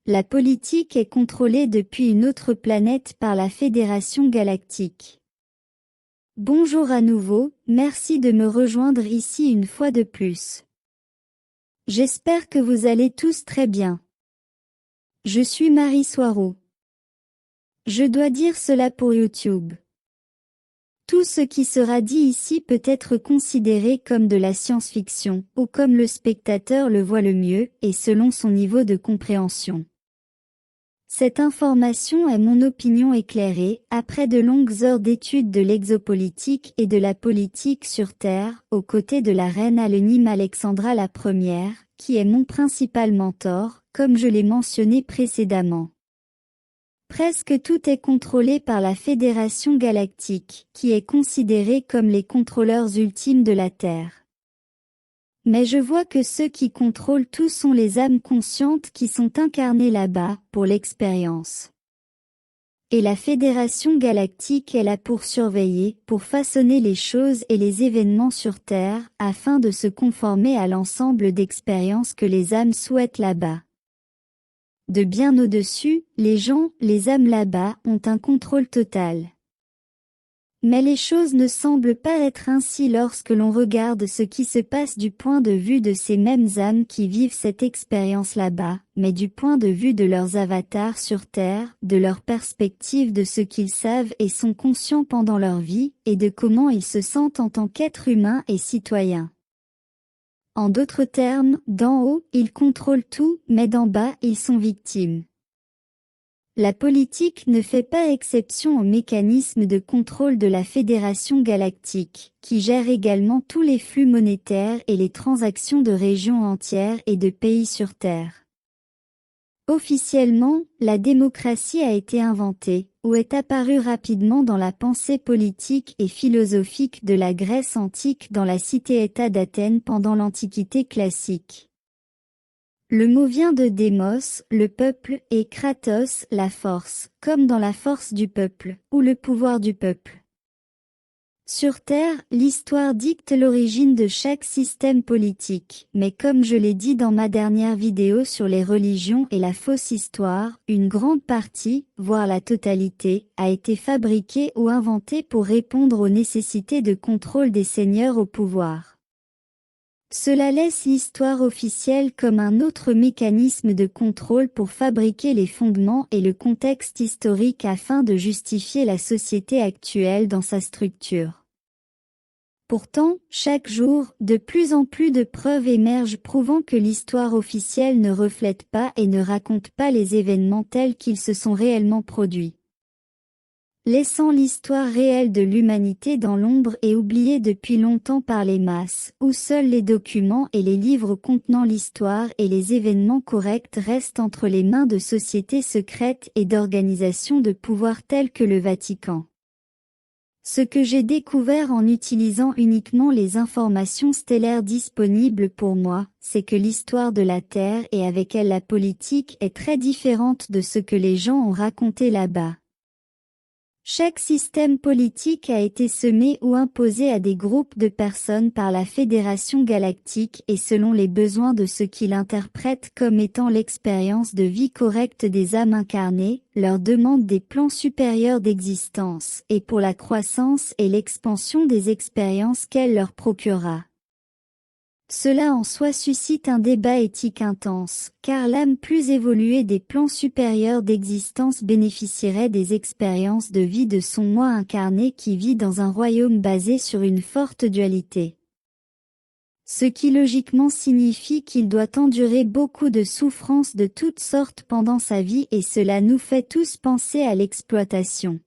La politique est contrôlée depuis une autre planète par la Fédération Galactique. Bonjour à nouveau, merci de me rejoindre ici une fois de plus. J'espère que vous allez tous très bien. Je suis Marie Soireau. Je dois dire cela pour YouTube. Tout ce qui sera dit ici peut être considéré comme de la science-fiction, ou comme le spectateur le voit le mieux, et selon son niveau de compréhension. Cette information est mon opinion éclairée, après de longues heures d'études de l'exopolitique et de la politique sur Terre, aux côtés de la reine Alenime Alexandra la Première, qui est mon principal mentor, comme je l'ai mentionné précédemment. Presque tout est contrôlé par la Fédération Galactique, qui est considérée comme les contrôleurs ultimes de la Terre. Mais je vois que ceux qui contrôlent tout sont les âmes conscientes qui sont incarnées là-bas, pour l'expérience. Et la Fédération Galactique est là pour surveiller, pour façonner les choses et les événements sur Terre, afin de se conformer à l'ensemble d'expériences que les âmes souhaitent là-bas. De bien au-dessus, les gens, les âmes là-bas, ont un contrôle total. Mais les choses ne semblent pas être ainsi lorsque l'on regarde ce qui se passe du point de vue de ces mêmes âmes qui vivent cette expérience là-bas, mais du point de vue de leurs avatars sur Terre, de leur perspective de ce qu'ils savent et sont conscients pendant leur vie, et de comment ils se sentent en tant qu'êtres humains et citoyens. En d'autres termes, d'en haut, ils contrôlent tout, mais d'en bas, ils sont victimes. La politique ne fait pas exception au mécanisme de contrôle de la Fédération Galactique, qui gère également tous les flux monétaires et les transactions de régions entières et de pays sur Terre. Officiellement, la démocratie a été inventée, ou est apparue rapidement dans la pensée politique et philosophique de la Grèce antique dans la cité-État d'Athènes pendant l'Antiquité classique. Le mot vient de démos, le peuple, et kratos, la force, comme dans la force du peuple, ou le pouvoir du peuple. Sur Terre, l'histoire dicte l'origine de chaque système politique, mais comme je l'ai dit dans ma dernière vidéo sur les religions et la fausse histoire, une grande partie, voire la totalité, a été fabriquée ou inventée pour répondre aux nécessités de contrôle des seigneurs au pouvoir. Cela laisse l'histoire officielle comme un autre mécanisme de contrôle pour fabriquer les fondements et le contexte historique afin de justifier la société actuelle dans sa structure. Pourtant, chaque jour, de plus en plus de preuves émergent prouvant que l'histoire officielle ne reflète pas et ne raconte pas les événements tels qu'ils se sont réellement produits. Laissant l'histoire réelle de l'humanité dans l'ombre et oubliée depuis longtemps par les masses, où seuls les documents et les livres contenant l'histoire et les événements corrects restent entre les mains de sociétés secrètes et d'organisations de pouvoir telles que le Vatican. Ce que j'ai découvert en utilisant uniquement les informations stellaires disponibles pour moi, c'est que l'histoire de la Terre et avec elle la politique est très différente de ce que les gens ont raconté là-bas. Chaque système politique a été semé ou imposé à des groupes de personnes par la Fédération Galactique et selon les besoins de ceux qui l'interprètent comme étant l'expérience de vie correcte des âmes incarnées, leur demande des plans supérieurs d'existence et pour la croissance et l'expansion des expériences qu'elle leur procurera. Cela en soi suscite un débat éthique intense, car l'âme plus évoluée des plans supérieurs d'existence bénéficierait des expériences de vie de son moi incarné qui vit dans un royaume basé sur une forte dualité. Ce qui logiquement signifie qu'il doit endurer beaucoup de souffrances de toutes sortes pendant sa vie et cela nous fait tous penser à l'exploitation.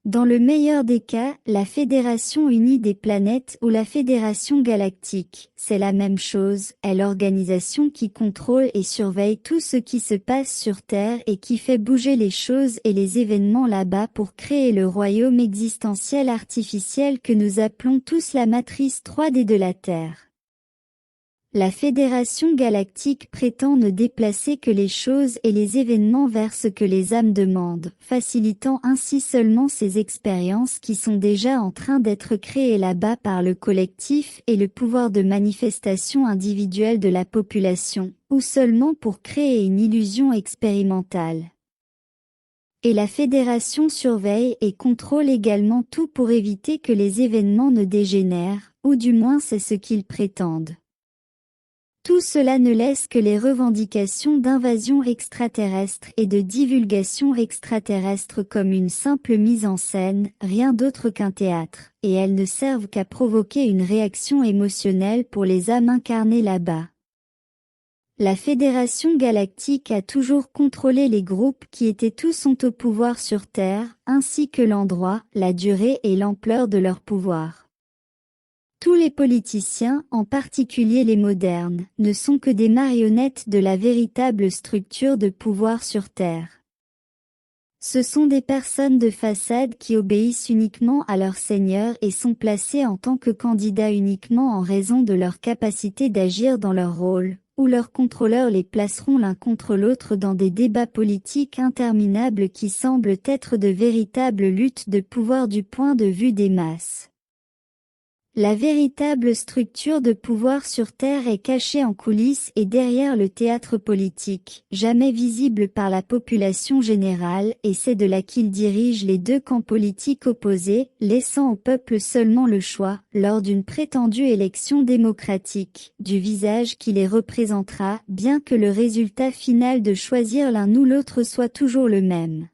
Dans le meilleur des cas, la Fédération unie des planètes ou la Fédération galactique, c'est la même chose, est l'organisation qui contrôle et surveille tout ce qui se passe sur Terre et qui fait bouger les choses et les événements là-bas pour créer le royaume existentiel artificiel que nous appelons tous la matrice 3D de la Terre. La Fédération galactique prétend ne déplacer que les choses et les événements vers ce que les âmes demandent, facilitant ainsi seulement ces expériences qui sont déjà en train d'être créées là-bas par le collectif et le pouvoir de manifestation individuelle de la population, ou seulement pour créer une illusion expérimentale. Et la Fédération surveille et contrôle également tout pour éviter que les événements ne dégénèrent, ou du moins c'est ce qu'ils prétendent. Tout cela ne laisse que les revendications d'invasion extraterrestre et de divulgation extraterrestre comme une simple mise en scène, rien d'autre qu'un théâtre, et elles ne servent qu'à provoquer une réaction émotionnelle pour les âmes incarnées là-bas. La Fédération galactique a toujours contrôlé les groupes qui étaient tous sont au pouvoir sur Terre, ainsi que l'endroit, la durée et l'ampleur de leur pouvoir. Tous les politiciens, en particulier les modernes, ne sont que des marionnettes de la véritable structure de pouvoir sur Terre. Ce sont des personnes de façade qui obéissent uniquement à leur seigneur et sont placées en tant que candidats uniquement en raison de leur capacité d'agir dans leur rôle, ou leurs contrôleurs les placeront l'un contre l'autre dans des débats politiques interminables qui semblent être de véritables luttes de pouvoir du point de vue des masses. La véritable structure de pouvoir sur Terre est cachée en coulisses et derrière le théâtre politique, jamais visible par la population générale, et c'est de là qu'il dirige les deux camps politiques opposés, laissant au peuple seulement le choix, lors d'une prétendue élection démocratique, du visage qui les représentera, bien que le résultat final de choisir l'un ou l'autre soit toujours le même.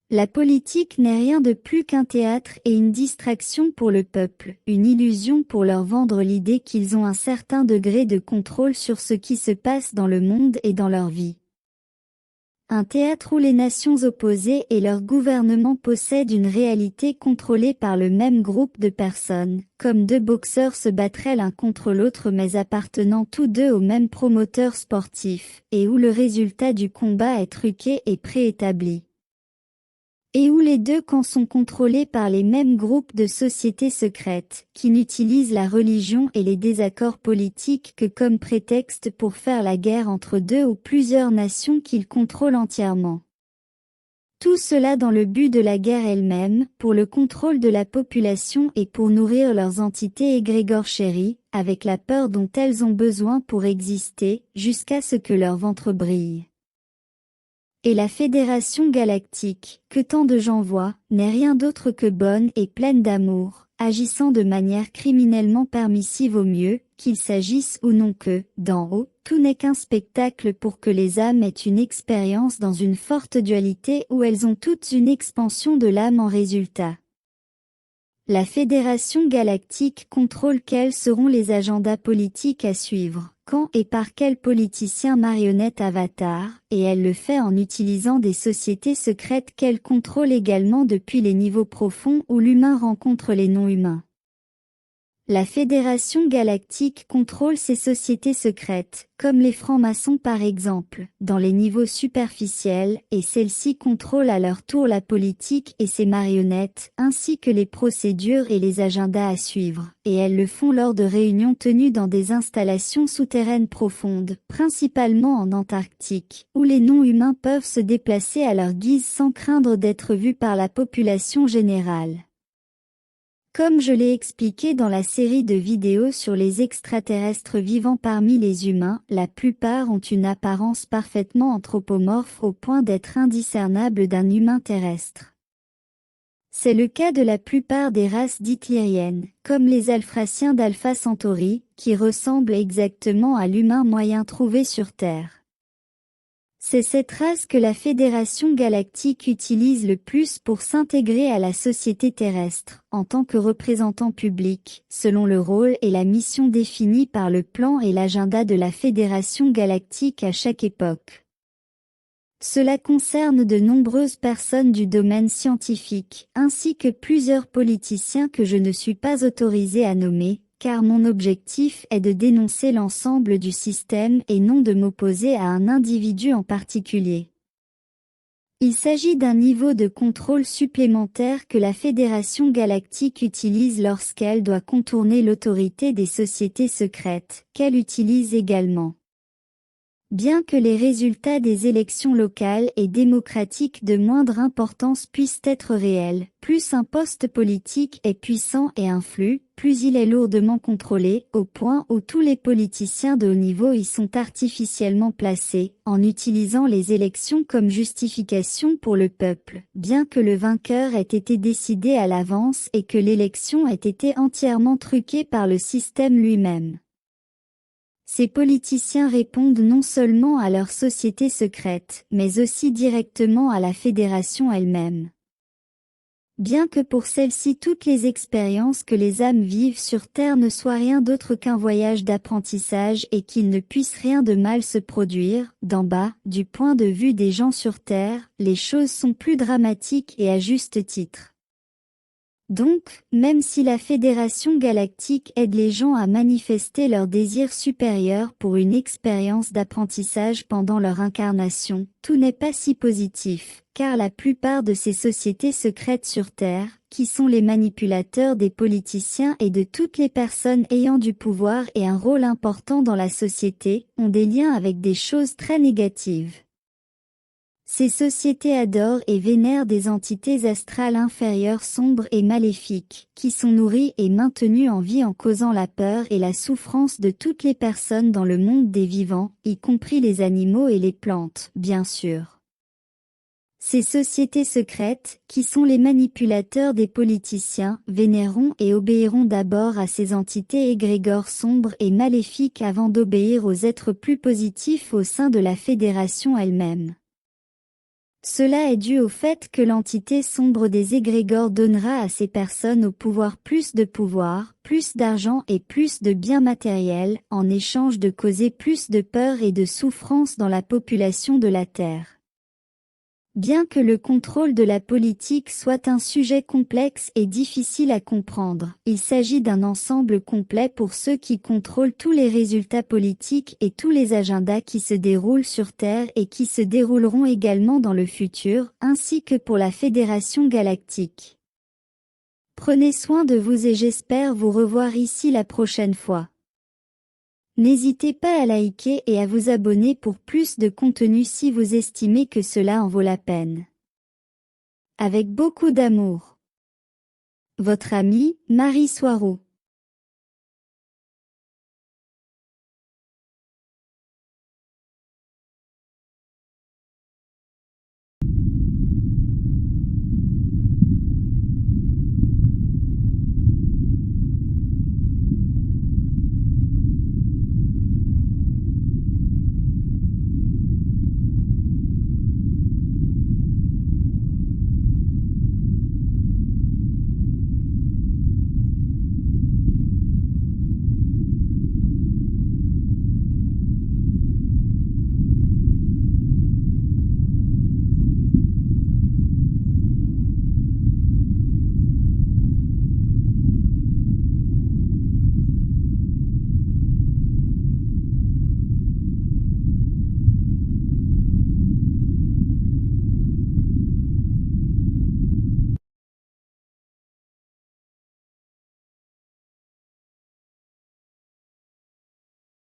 La politique n'est rien de plus qu'un théâtre et une distraction pour le peuple, une illusion pour leur vendre l'idée qu'ils ont un certain degré de contrôle sur ce qui se passe dans le monde et dans leur vie. Un théâtre où les nations opposées et leur gouvernement possèdent une réalité contrôlée par le même groupe de personnes, comme deux boxeurs se battraient l'un contre l'autre mais appartenant tous deux au même promoteur sportif, et où le résultat du combat est truqué et préétabli. Et où les deux camps sont contrôlés par les mêmes groupes de sociétés secrètes, qui n'utilisent la religion et les désaccords politiques que comme prétexte pour faire la guerre entre deux ou plusieurs nations qu'ils contrôlent entièrement. Tout cela dans le but de la guerre elle-même, pour le contrôle de la population et pour nourrir leurs entités égrégores chéries, avec la peur dont elles ont besoin pour exister, jusqu'à ce que leur ventre brille. Et la Fédération galactique, que tant de gens voient, n'est rien d'autre que bonne et pleine d'amour, agissant de manière criminellement permissive au mieux, qu'il s'agisse ou non que, d'en haut, tout n'est qu'un spectacle pour que les âmes aient une expérience dans une forte dualité où elles ont toutes une expansion de l'âme en résultat. La Fédération galactique contrôle quels seront les agendas politiques à suivre, quand et par quels politiciens marionnettes avatars, et elle le fait en utilisant des sociétés secrètes qu'elle contrôle également depuis les niveaux profonds où l'humain rencontre les non-humains. La Fédération galactique contrôle ces sociétés secrètes, comme les francs-maçons par exemple, dans les niveaux superficiels, et celles-ci contrôlent à leur tour la politique et ses marionnettes, ainsi que les procédures et les agendas à suivre, et elles le font lors de réunions tenues dans des installations souterraines profondes, principalement en Antarctique, où les non-humains peuvent se déplacer à leur guise sans craindre d'être vus par la population générale. Comme je l'ai expliqué dans la série de vidéos sur les extraterrestres vivant parmi les humains, la plupart ont une apparence parfaitement anthropomorphe au point d'être indiscernables d'un humain terrestre. C'est le cas de la plupart des races dites lyriennes, comme les Alphraciens d'Alpha Centauri, qui ressemblent exactement à l'humain moyen trouvé sur Terre. C'est cette race que la Fédération galactique utilise le plus pour s'intégrer à la société terrestre, en tant que représentant public, selon le rôle et la mission définis par le plan et l'agenda de la Fédération galactique à chaque époque. Cela concerne de nombreuses personnes du domaine scientifique, ainsi que plusieurs politiciens que je ne suis pas autorisé à nommer, car mon objectif est de dénoncer l'ensemble du système et non de m'opposer à un individu en particulier. Il s'agit d'un niveau de contrôle supplémentaire que la Fédération galactique utilise lorsqu'elle doit contourner l'autorité des sociétés secrètes, qu'elle utilise également. Bien que les résultats des élections locales et démocratiques de moindre importance puissent être réels, plus un poste politique est puissant et influe, plus il est lourdement contrôlé, au point où tous les politiciens de haut niveau y sont artificiellement placés, en utilisant les élections comme justification pour le peuple, bien que le vainqueur ait été décidé à l'avance et que l'élection ait été entièrement truquée par le système lui-même. Ces politiciens répondent non seulement à leur société secrète, mais aussi directement à la fédération elle-même. Bien que pour celle-ci toutes les expériences que les âmes vivent sur Terre ne soient rien d'autre qu'un voyage d'apprentissage et qu'il ne puisse rien de mal se produire, d'en bas, du point de vue des gens sur Terre, les choses sont plus dramatiques et à juste titre. Donc, même si la Fédération galactique aide les gens à manifester leur désir supérieur pour une expérience d'apprentissage pendant leur incarnation, tout n'est pas si positif, car la plupart de ces sociétés secrètes sur Terre, qui sont les manipulateurs des politiciens et de toutes les personnes ayant du pouvoir et un rôle important dans la société, ont des liens avec des choses très négatives. Ces sociétés adorent et vénèrent des entités astrales inférieures sombres et maléfiques, qui sont nourries et maintenues en vie en causant la peur et la souffrance de toutes les personnes dans le monde des vivants, y compris les animaux et les plantes, bien sûr. Ces sociétés secrètes, qui sont les manipulateurs des politiciens, vénéreront et obéiront d'abord à ces entités égrégores sombres et maléfiques avant d'obéir aux êtres plus positifs au sein de la Fédération elle-même. Cela est dû au fait que l'entité sombre des égrégores donnera à ces personnes au pouvoir, plus d'argent et plus de biens matériels, en échange de causer plus de peur et de souffrance dans la population de la Terre. Bien que le contrôle de la politique soit un sujet complexe et difficile à comprendre, il s'agit d'un ensemble complet pour ceux qui contrôlent tous les résultats politiques et tous les agendas qui se déroulent sur Terre et qui se dérouleront également dans le futur, ainsi que pour la Fédération galactique. Prenez soin de vous et j'espère vous revoir ici la prochaine fois. N'hésitez pas à liker et à vous abonner pour plus de contenu si vous estimez que cela en vaut la peine. Avec beaucoup d'amour. Votre amie, Marie Soireau.